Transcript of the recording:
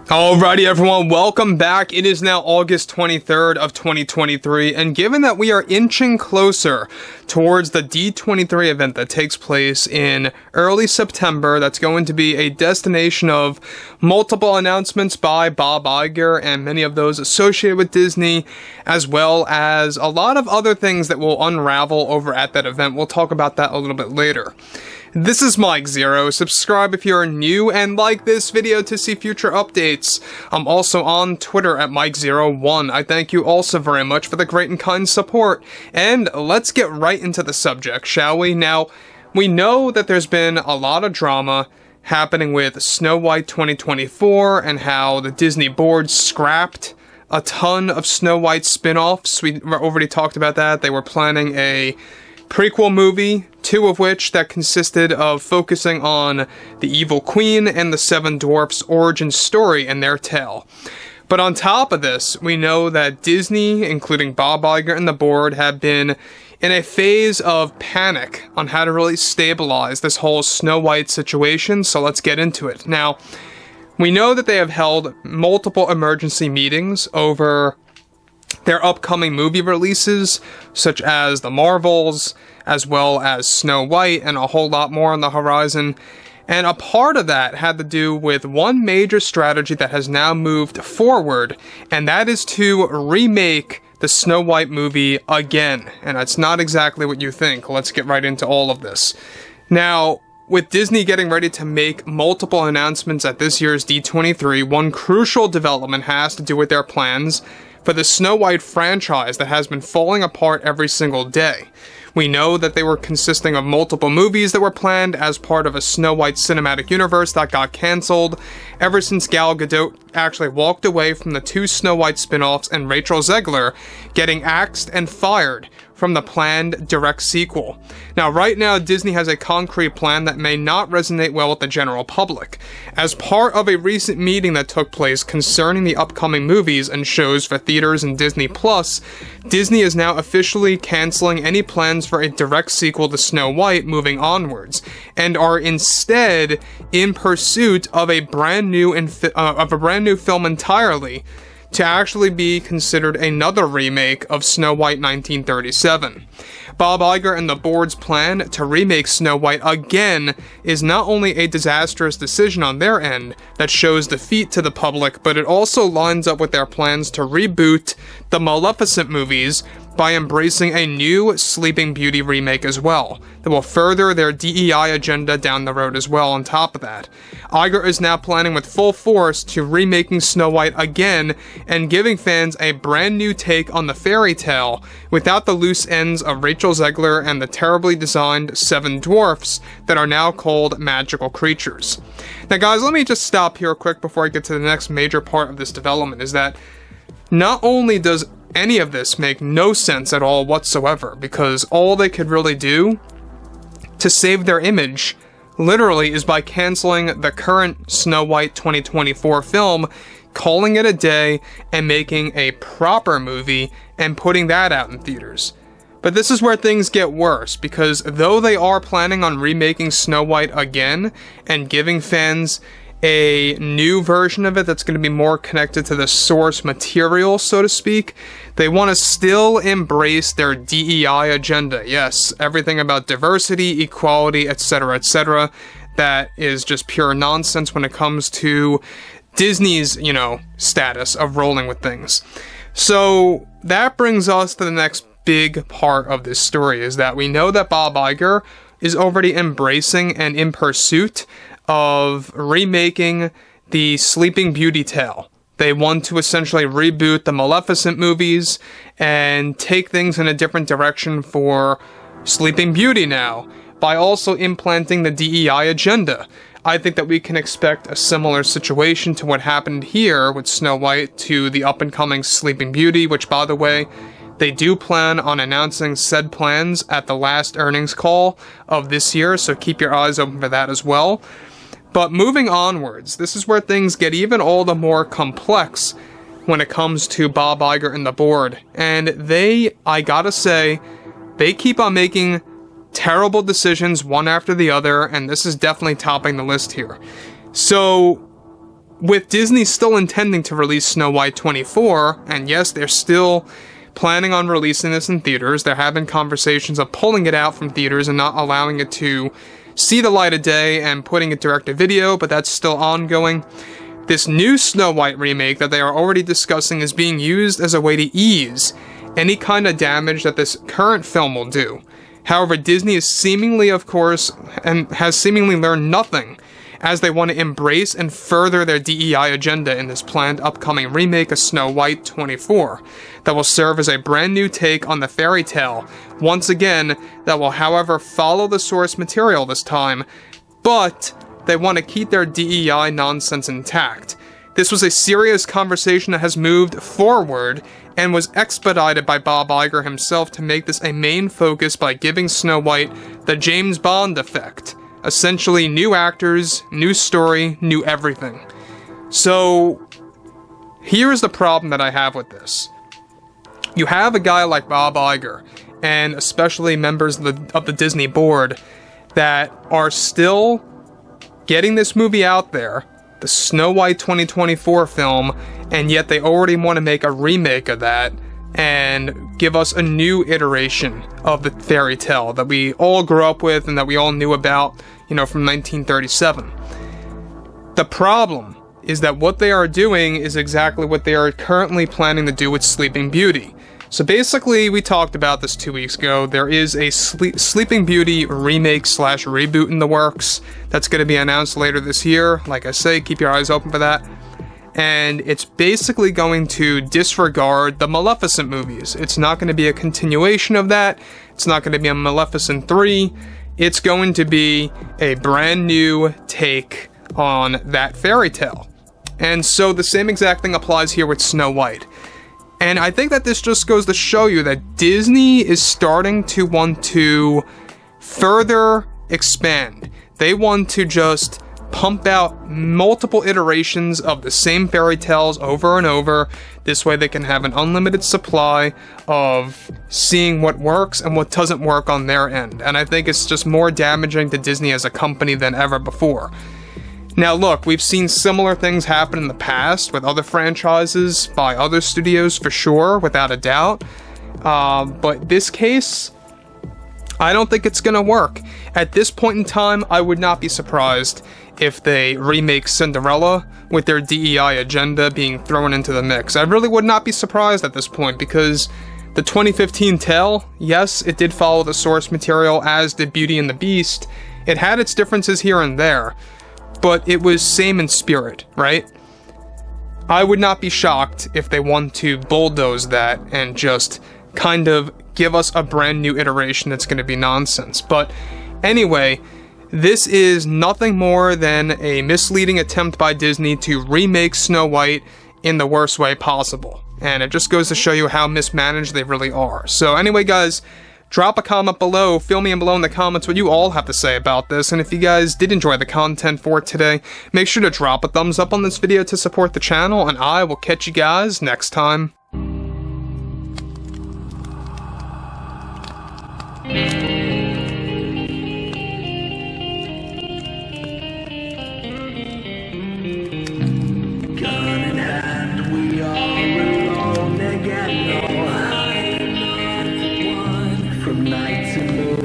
Alrighty everyone, welcome back. It is now August 23rd of 2023, and given that we are inching closer towards the D23 event that takes place in early September, that's going to be a destination of multiple announcements by Bob Iger and many of those associated with Disney, as well as a lot of other things that will unravel over at that event. We'll talk about that a little bit later. This is Mike Zero. Subscribe if you're new and like this video to see future updates. I'm also on Twitter at Mike01. I thank you also very much for the great and kind support. And let's get right into the subject, shall we? Now, we know that there's been a lot of drama happening with Snow White 2024 and how the Disney board scrapped a ton of Snow White spin-offs. We already talked about that. They were planning a prequel movie, two of which that consisted of focusing on the evil queen and the seven dwarfs' origin story and their tale. But on top of this, we know that Disney, including Bob Iger and the board, have been in a phase of panic on how to really stabilize this whole Snow White situation, so let's get into it. Now, we know that they have held multiple emergency meetings over their upcoming movie releases, such as The Marvels, as well as Snow White, and a whole lot more on the horizon. And a part of that had to do with one major strategy that has now moved forward, and that is to remake the Snow White movie again. And that's not exactly what you think. Let's get right into all of this. Now, with Disney getting ready to make multiple announcements at this year's D23, one crucial development has to do with their plans for the Snow White franchise that has been falling apart every single day. We know that they were consisting of multiple movies that were planned as part of a Snow White cinematic universe that got cancelled ever since Gal Gadot actually walked away from the two Snow White spin-offs and Rachel Zegler getting axed and fired from the planned direct sequel. Now, right now, Disney has a concrete plan that may not resonate well with the general public. As part of a recent meeting that took place concerning the upcoming movies and shows for theaters and Disney Plus, Disney is now officially canceling any plans for a direct sequel to Snow White moving onwards, and are instead in pursuit of a brand new film entirely, to actually be considered another remake of Snow White 1937. Bob Iger and the board's plan to remake Snow White again is not only a disastrous decision on their end that shows defeat to the public, but it also lines up with their plans to reboot the Maleficent movies by embracing a new Sleeping Beauty remake as well, that will further their DEI agenda down the road as well on top of that. Iger is now planning with full force to remaking Snow White again and giving fans a brand new take on the fairy tale without the loose ends of Rachel Zegler and the terribly designed seven dwarfs that are now called magical creatures. Now guys, let me just stop here quick before I get to the next major part of this development, is that not only does any of this make no sense at all whatsoever, because all they could really do to save their image literally is by canceling the current Snow White 2024 film, calling it a day, and making a proper movie and putting that out in theaters. But this is where things get worse, because though they are planning on remaking Snow White again and giving fans a new version of it that's going to be more connected to the source material, so to speak, they want to still embrace their DEI agenda. Yes, everything about diversity, equality, etc., that is just pure nonsense when it comes to Disney's, status of rolling with things. So that brings us to the next big part of this story, is that we know that Bob Iger is already embracing and in pursuit of remaking the Sleeping Beauty tale. They want to essentially reboot the Maleficent movies and take things in a different direction for Sleeping Beauty now, by also implanting the DEI agenda. I think that we can expect a similar situation to what happened here with Snow White to the up-and-coming Sleeping Beauty, which, by the way, they do plan on announcing said plans at the last earnings call of this year, so keep your eyes open for that as well. But moving onwards, this is where things get even all the more complex when it comes to Bob Iger and the board. And I gotta say, they keep on making terrible decisions one after the other, and this is definitely topping the list here. So, with Disney still intending to release Snow White 24, and yes, they're still planning on releasing this in theaters, they're having conversations of pulling it out from theaters and not allowing it to see the light of day and putting it direct to video, but that's still ongoing. This new Snow White remake that they are already discussing is being used as a way to ease any kind of damage that this current film will do. However, Disney is seemingly, of course, and has seemingly learned nothing, as they want to embrace and further their DEI agenda in this planned upcoming remake of Snow White 24, that will serve as a brand new take on the fairy tale, once again, that will, however, follow the source material this time, but they want to keep their DEI nonsense intact. This was a serious conversation that has moved forward and was expedited by Bob Iger himself to make this a main focus by giving Snow White the James Bond effect. Essentially, new actors, new story, new everything. So, here's the problem that I have with this. You have a guy like Bob Iger, and especially members of the Disney board, that are still getting this movie out there, the Snow White 2024 film, and yet they already want to make a remake of that and give us a new iteration of the fairy tale that we all grew up with and that we all knew about, from 1937. The problem is that what they are doing is exactly what they are currently planning to do with Sleeping Beauty. So basically, we talked about this 2 weeks ago. There is a Sleeping Beauty remake/reboot in the works that's going to be announced later this year. Like I say, keep your eyes open for that. And it's basically going to disregard the Maleficent movies. It's not going to be a continuation of that. It's not going to be a Maleficent 3. It's going to be a brand new take on that fairy tale. And so the same exact thing applies here with Snow White. And I think that this just goes to show you that Disney is starting to want to further expand. They want to just pump out multiple iterations of the same fairy tales over and over. This way they can have an unlimited supply of seeing what works and what doesn't work on their end. And I think it's just more damaging to Disney as a company than ever before. Now look, we've seen similar things happen in the past with other franchises by other studios for sure, without a doubt. But this case, I don't think it's gonna work. At this point in time, I would not be surprised if they remake Cinderella with their DEI agenda being thrown into the mix. I really would not be surprised at this point, because the 2015 tale, yes, it did follow the source material as did Beauty and the Beast. It had its differences here and there, but it was same in spirit, right? I would not be shocked if they want to bulldoze that and just kind of give us a brand new iteration that's going to be nonsense. But anyway, this is nothing more than a misleading attempt by Disney to remake Snow White in the worst way possible. And it just goes to show you how mismanaged they really are. So anyway, guys, drop a comment below, fill me in below in the comments what you all have to say about this, and if you guys did enjoy the content for today, make sure to drop a thumbs up on this video to support the channel, and I will catch you guys next time. Gun in hand, we are alone again. No hiding from night to moon.